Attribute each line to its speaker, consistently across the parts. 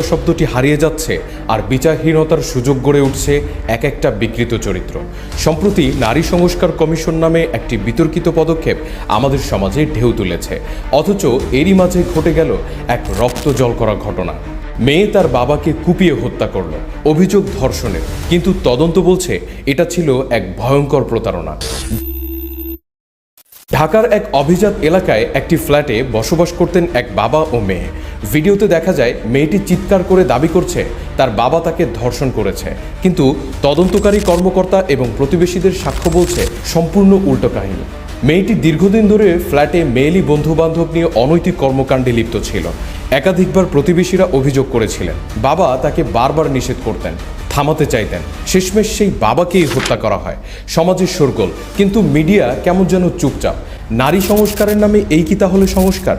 Speaker 1: শব্দটি হারিয়ে যাচ্ছে আর বিচারহীনতার সুযোগ গড়ে উঠছে এক একটা বিকৃত চরিত্র। সম্প্রতি নারী সংস্কার কমিশন নামে একটি বিতর্কিত পদক্ষেপ আমাদের সমাজে ঢেউ তুলেছে, অথচ এরই মাঝে ঘটে গেল এক রক্ত জল করা ঘটনা। মেয়ে তার বাবাকে কুপিয়ে হত্যা করল, অভিযোগ ধর্ষণের, কিন্তু তদন্ত বলছে এটা ছিল এক ভয়ঙ্কর প্রতারণা। ঢাকার এক অভিজাত এলাকায় একটি ফ্ল্যাটে বসবাস করতেন এক বাবা ও মেয়ে। ভিডিওতে দেখা যায় মেয়েটি চিৎকার করে দাবি করছে তার বাবা তাকে ধর্ষণ করেছে, কিন্তু তদন্তকারী কর্মকর্তা এবং প্রতিবেশীদের সাক্ষ্য বলছে সম্পূর্ণ উল্টো কাহিনী। মেয়েটি দীর্ঘদিন ধরে ফ্ল্যাটে মেয়েলি বন্ধুবান্ধব নিয়ে অনৈতিক কর্মকাণ্ডে লিপ্ত ছিল। একাধিকবার প্রতিবেশীরা অভিযোগ করেছিলেন বাবা তাকে বারবার নিষেধ করতেন, থামাতে চাইতেন। শেষমেশ সেই বাবাকেই হত্যা করা হয়। সমাজের শোরগোল, কিন্তু মিডিয়া কেমন যেন চুপচাপ। নারী সংস্কারের নামে এই কি তাহলে সংস্কার?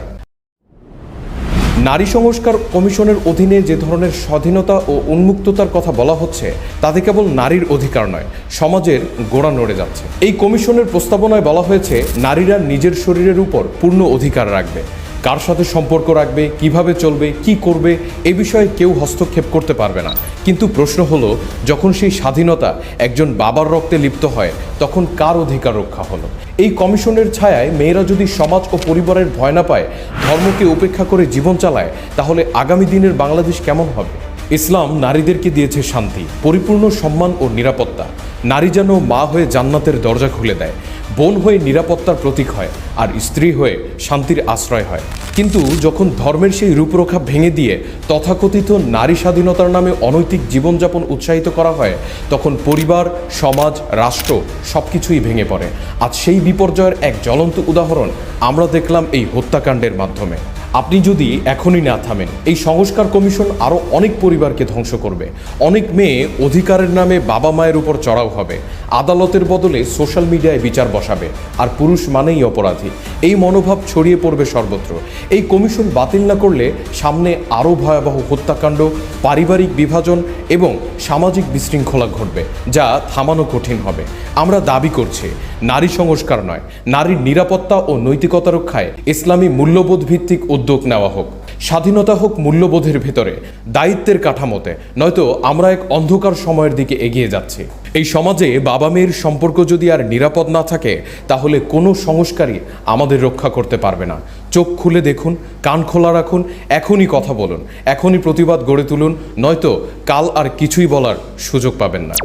Speaker 1: নারী সংস্কার কমিশনের অধীনে যে ধরনের স্বাধীনতা ও উন্মুক্ততার কথা বলা হচ্ছে তাতে কেবল নারীর অধিকার নয়, সমাজের গোড়া নড়ে যাচ্ছে। এই কমিশনের প্রস্তাবনায় বলা হয়েছে নারীরা নিজের শরীরের উপর পূর্ণ অধিকার রাখবে, কার সাথে সম্পর্ক রাখবে, কিভাবে চলবে, কি করবে, এ বিষয়ে কেউ হস্তক্ষেপ করতে পারবে না। কিন্তু প্রশ্ন হলো, যখন সেই স্বাধীনতা একজন বাবার রক্তে লিপ্ত হয় তখন কার অধিকার রক্ষা হলো? এই কমিশনের ছায়ায় মেয়েরা যদি সমাজ ও পরিবারের ভয় না পায়, ধর্মকে উপেক্ষা করে জীবন চালায়, তাহলে আগামী দিনের বাংলাদেশ কেমন হবে? ইসলাম নারীদেরকে দিয়েছে শান্তি, পরিপূর্ণ সম্মান ও নিরাপত্তা। নারী যেন মা হয়ে জান্নাতের দরজা খুলে দেয়, বোন হয়ে নিরাপত্তার প্রতীক হয়, আর স্ত্রী হয়ে শান্তির আশ্রয় হয়। কিন্তু যখন ধর্মের সেই রূপরেখা ভেঙে দিয়ে তথাকথিত নারী স্বাধীনতার নামে অনৈতিক জীবনযাপন উৎসাহিত করা হয়, তখন পরিবার, সমাজ, রাষ্ট্র সবকিছুই ভেঙে পড়ে। আজ সেই বিপর্যয়ের এক জ্বলন্ত উদাহরণ আমরা দেখলাম এই হত্যাকাণ্ডের মাধ্যমে। আপনি যদি এখনই না থামেন, এই সংস্কার কমিশন আরও অনেক পরিবারকে ধ্বংস করবে। অনেক মেয়ে অধিকারের নামে বাবা মায়ের উপর চড়াও হবে, আদালতের বদলে সোশ্যাল মিডিয়ায় বিচার বসাবে, আর পুরুষ মানেই অপরাধী, এই মনোভাব ছড়িয়ে পড়বে সর্বত্র। এই কমিশন বাতিল না করলে সামনে আরও ভয়াবহ হত্যাকাণ্ড, পারিবারিক বিভাজন এবং সামাজিক বিশৃঙ্খলা ঘটবে, যা থামানো কঠিন হবে। আমরা দাবি করছি নারী সংস্কার নয়, নারীর নিরাপত্তা ও নৈতিকতা রক্ষায় ইসলামী মূল্যবোধ ভিত্তিক উদ্যোগ নেওয়া হোক। স্বাধীনতা হোক মূল্যবোধের ভেতরে, দায়িত্বের কাঠামোতে, নয়তো আমরা এক অন্ধকার সময়ের দিকে এগিয়ে যাচ্ছি। এই সমাজে বাবা মেয়ের সম্পর্ক যদি আর নিরাপদ না থাকে, তাহলে কোনো সংস্কারই আমাদের রক্ষা করতে পারবে না। চোখ খুলে দেখুন, কান খোলা রাখুন, এখনই কথা বলুন, এখনই প্রতিবাদ গড়ে তুলুন, নয়তো কাল আর কিছুই বলার সুযোগ পাবেন না।